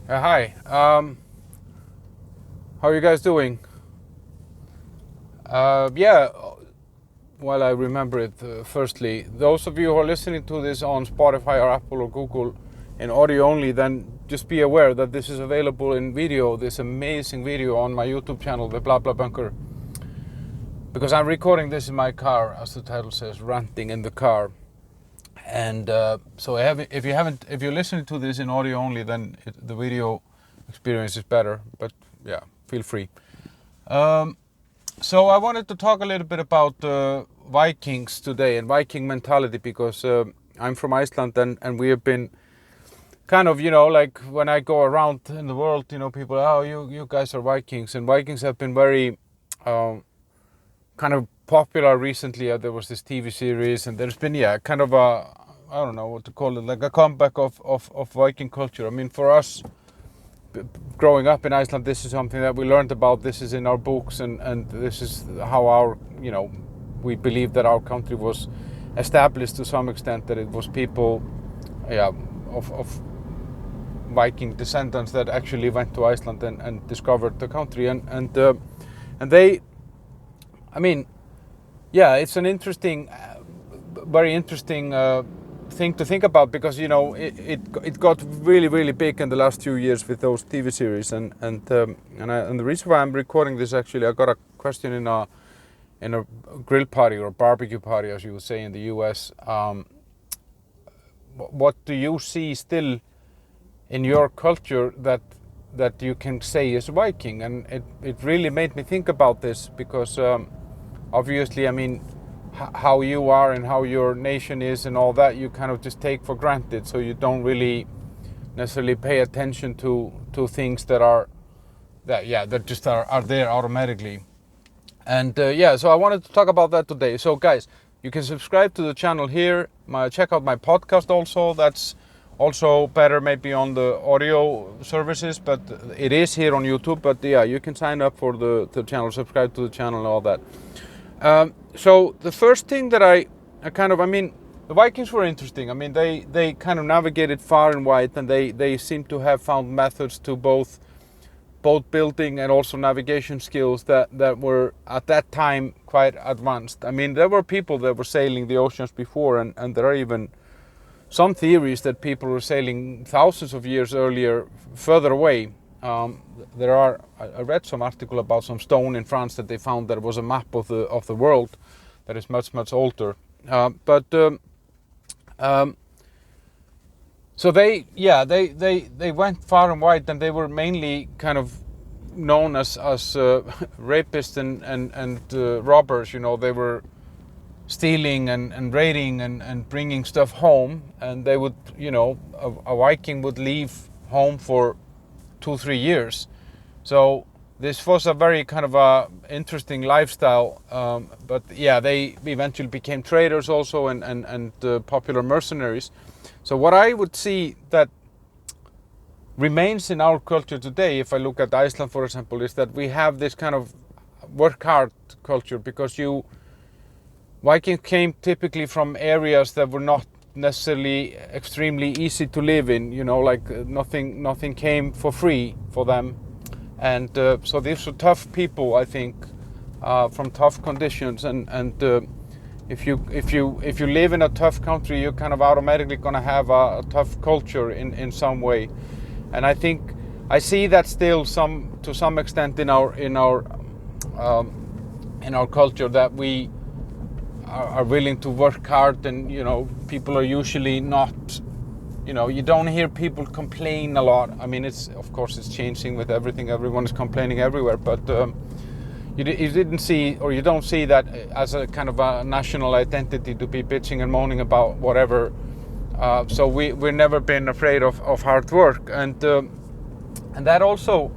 Hi. How are you guys doing? Yeah. While I remember it, firstly, those of you who are listening to this on Spotify or Apple or Google in audio only, then just be aware that this is available in video. This amazing video on my YouTube channel, the Blah Blah Bunker, because I'm recording this in my car, as the title says, ranting in the car. And so if you're listening to this in audio only, then the video experience is better. But yeah, feel free. So I wanted to talk a little bit about Vikings today and Viking mentality because I'm from Iceland and we have been kind of, like when I go around in the world, people, oh, you guys are Vikings, and Vikings have been very kind of popular recently. There was this TV series, and there's been kind of a, I don't know what to call it, like a comeback of Viking culture. I mean, for us growing up in Iceland, this is something that we learned about. This is in our books, and this is how our, we believe that our country was established to some extent. That it was people, of Viking descendants that actually went to Iceland and discovered the country, and they, I mean, yeah, it's an interesting, very interesting thing to think about because it got really big in the last few years with those TV series and the reason why I'm recording this, actually, I got a question in a grill party or barbecue party, as you would say in the US. What do you see still in your culture that you can say is Viking? And it really made me think about this because obviously, I mean, how you are and how your nation is and all that, you kind of just take for granted, so you don't really necessarily pay attention to things that just are there automatically. And so I wanted to talk about that today. So guys, you can subscribe to the channel here, check out my podcast also. That's also better maybe on the audio services, but it is here on YouTube. But yeah, you can sign up for the channel, subscribe to the channel and all that. So the first thing that I mean, the Vikings were interesting. I mean, they kind of navigated far and wide, and they seem to have found methods to both boat building and also navigation skills that were at that time quite advanced. I mean, there were people that were sailing the oceans before, and there are even some theories that people were sailing thousands of years earlier, further away. I read some article about some stone in France that they found that was a map of the world that is much older. So they went far and wide, and they were mainly kind of known as rapists and robbers. They were stealing and raiding and bringing stuff home, and they would, a Viking would leave home for 2-3 years. So this was a very kind of a interesting lifestyle, but yeah, they eventually became traders also and popular mercenaries. So what I would see that remains in our culture today, if I look at Iceland, for example, is that we have this kind of work hard culture, because Vikings came typically from areas that were not necessarily extremely easy to live in, like nothing came for free for them. And so these were tough people, I think, from tough conditions. And if you live in a tough country, you're kind of automatically going to have a tough culture in some way. And I think I see that still to some extent in our culture, that we are willing to work hard, and people are usually not, you don't hear people complain a lot. I mean, of course it's changing with everything, everyone is complaining everywhere, but you didn't see, or you don't see that as a kind of a national identity to be bitching and moaning about whatever. So we've never been afraid of hard work, and that also,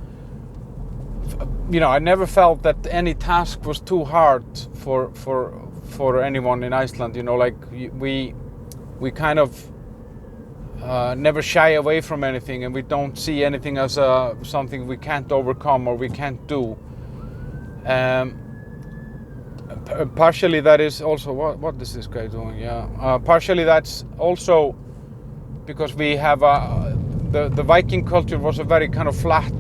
I never felt that any task was too hard for anyone in Iceland. Like we kind of never shy away from anything, and we don't see anything as something we can't overcome or we can't do. Partially that is also what is this guy doing? Yeah, partially that's also because we have the Viking culture was a very kind of flat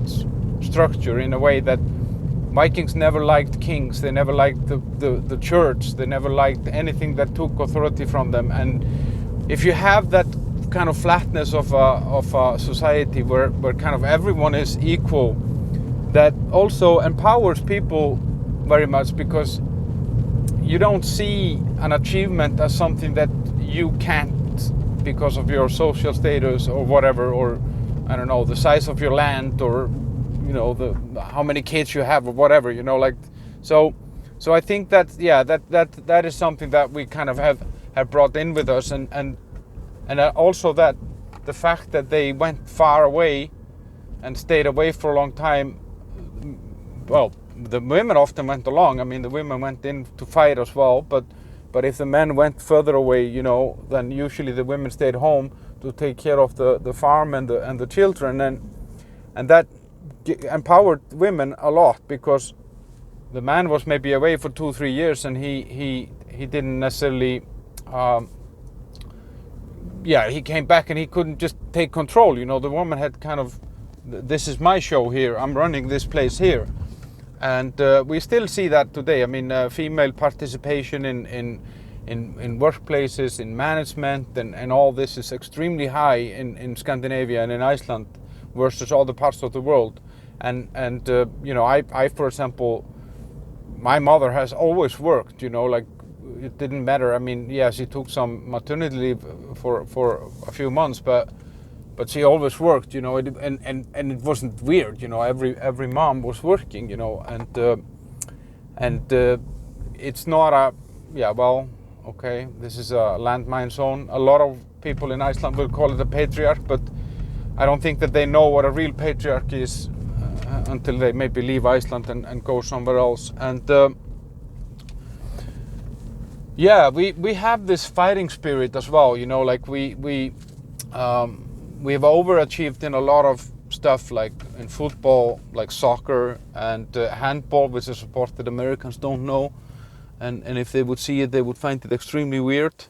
structure in a way that Vikings never liked kings, they never liked the church, they never liked anything that took authority from them. And if you have that kind of flatness of a society where kind of everyone is equal, that also empowers people very much, because you don't see an achievement as something that you can't because of your social status or whatever, or I don't know, the size of your land, or you know, how many kids you have or whatever, you know, like so I think that that is something that we kind of have brought in with us, and also that the fact that they went far away and stayed away for a long time. Well, the women often went along. I mean, the women went in to fight as well, but if the men went further away, you know, then usually the women stayed home to take care of the farm and the children, and that empowered women a lot, because the man was maybe away for 2-3 years, and he didn't necessarily he came back and he couldn't just take control, you know. The woman had kind of, this is my show here, I'm running this place here. And we still see that today. I mean, female participation in workplaces, in management, and all this is extremely high in Scandinavia and in Iceland versus other parts of the world. And you know, I for example, my mother has always worked, you know, like it didn't matter. I mean, yeah, she took some maternity leave for a few months, but she always worked, you know, and it wasn't weird, you know. Every mom was working, you know, and it's not a, well, okay, this is a landmine zone. A lot of people in Iceland will call it a patriarch, but I don't think that they know what a real patriarch is until they maybe leave Iceland and go somewhere else. And yeah, we have this fighting spirit as well, you know, like we have overachieved in a lot of stuff, like in football, like soccer, and handball, which is a sport that Americans don't know, and if they would see it, they would find it extremely weird.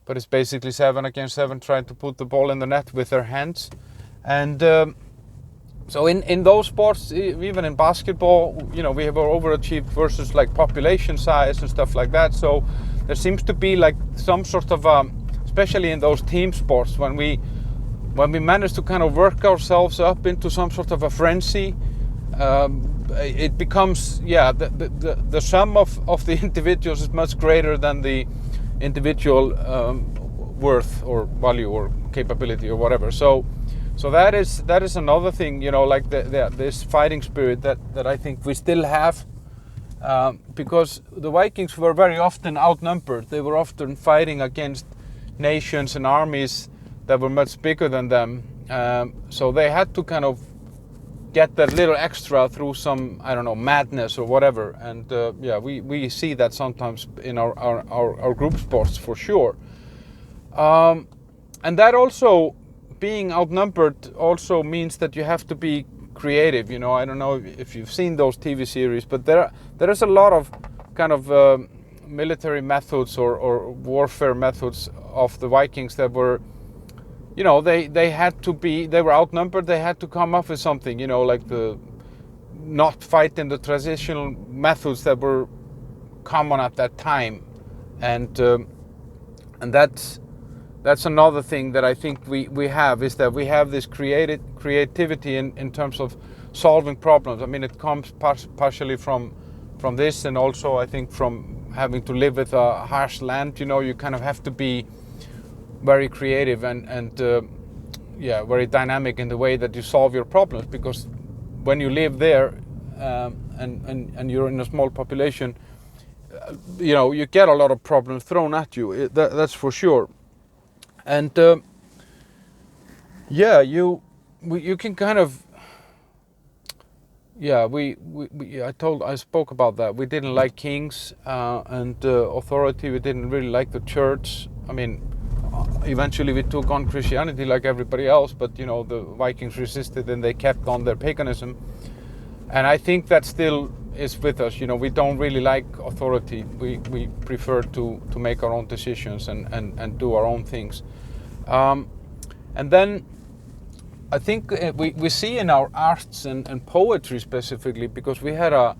But it's basically 7 against 7, trying to put the ball in the net with their hands. And so in those sports, even in basketball, you know, we have overachieved versus like population size and stuff like that. So there seems to be like some sort of, especially in those team sports, when we manage to kind of work ourselves up into some sort of a frenzy, it becomes, the sum of the individuals is much greater than the individual worth or value or capability or whatever. So that is another thing, you know, like this fighting spirit that I think we still have, because the Vikings were very often outnumbered. They were often fighting against nations and armies that were much bigger than them, so they had to kind of get that little extra through some, I don't know, madness or whatever. And we see that sometimes in our group sports for sure. And that also, being outnumbered also means that you have to be creative, you know. I don't know if you've seen those TV series, but there is a lot of kind of military methods or warfare methods of the Vikings that were, you know, they were outnumbered, they had to come up with something, you know, like the not fight in the traditional methods that were common at that time. And that's another thing that I think we have, is that we have this creativity in terms of solving problems. I mean, it comes partially from this, and also I think from having to live with a harsh land, you know. You kind of have to be very creative and very dynamic in the way that you solve your problems, because when you live there and you're in a small population, you know, you get a lot of problems thrown at you. That's for sure. And you can kind of, I spoke about that. We didn't like kings and authority. We didn't really like the church. I mean, eventually we took on Christianity like everybody else, but you know, the Vikings resisted and they kept on their paganism. And I think that still is with us. You know, we don't really like authority. We prefer to make our own decisions and do our own things. And then I think we see in our arts and poetry specifically, because we had a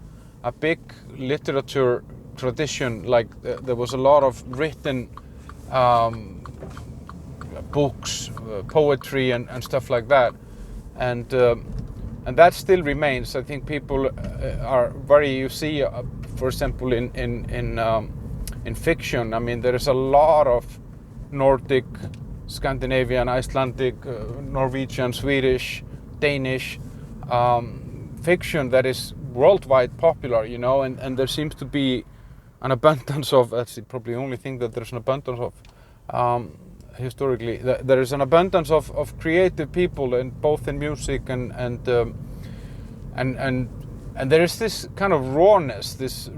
big literature tradition, like there was a lot of written books, poetry and stuff like that, and that still remains. I think people are very, you see, for example, in fiction, I mean, there is a lot of Nordic, Scandinavian, Icelandic, Norwegian, Swedish, Danish fiction that is worldwide popular, you know, and there seems to be an abundance of, that's probably the only thing that there's an abundance of historically. There is an abundance of creative people, in both in music and there is this kind of rawness, this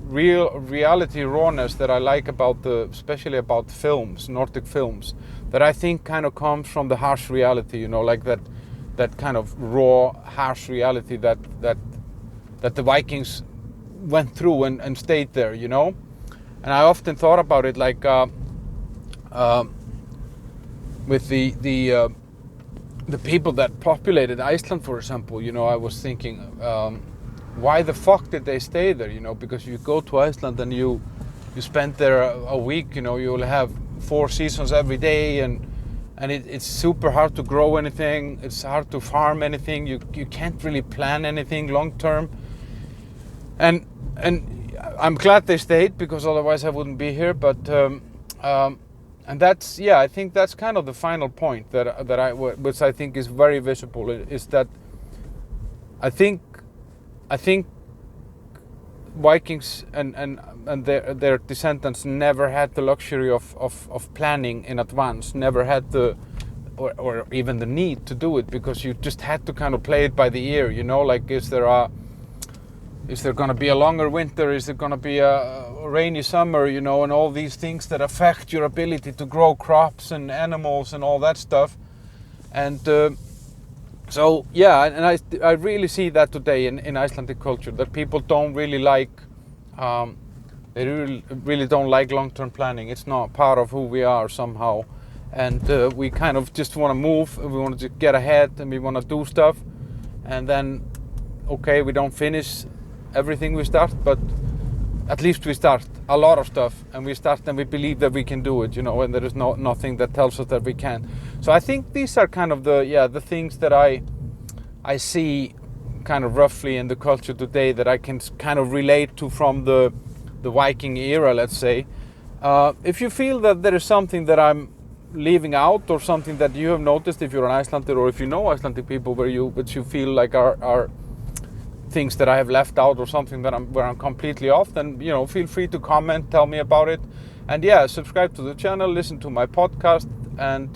reality rawness that I like about especially about films, Nordic films, that I think kind of comes from the harsh reality, you know, like that kind of raw, harsh reality that the Vikings went through and stayed there, you know. And I often thought about it, like with the people that populated Iceland, for example, you know, I was thinking, why the fuck did they stay there, you know? Because you go to Iceland and you spend there a week, you know, you will have 4 seasons every day, and it's super hard to grow anything, it's hard to farm anything, you can't really plan anything long term, and I'm glad they stayed, because otherwise I wouldn't be here. But and that's, yeah, I think that's kind of the final point which I think is very visible, is that I think Vikings and their descendants never had the luxury of planning in advance, never had or even the need to do it, because you just had to kind of play it by the ear, you know, like is there going to be a longer winter, is there going to be a rainy summer, you know, and all these things that affect your ability to grow crops and animals and all that stuff. And so yeah, and I really see that today in Icelandic culture, that people don't really like, they really don't like long-term planning. It's not part of who we are somehow, and we kind of just want to move, we want to get ahead, and we want to do stuff, and then okay, we don't finish everything we start, but at least we start a lot of stuff, and we start and we believe that we can do it, you know, and there is nothing that tells us that we can't. So I think these are kind of the things that I see kind of roughly in the culture today, that I can kind of relate to from the Viking era, let's say. If you feel that there is something that I'm leaving out, or something that you have noticed, if you're an Icelander, or if you know Icelandic people which you feel like are things that I have left out, or something that where I'm completely off, then, you know, feel free to comment, tell me about it. And yeah, subscribe to the channel, listen to my podcast, and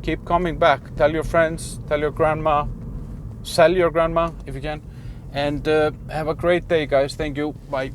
keep coming back. Tell your friends, tell your grandma, sell your grandma if you can, and have a great day, guys. Thank you. Bye.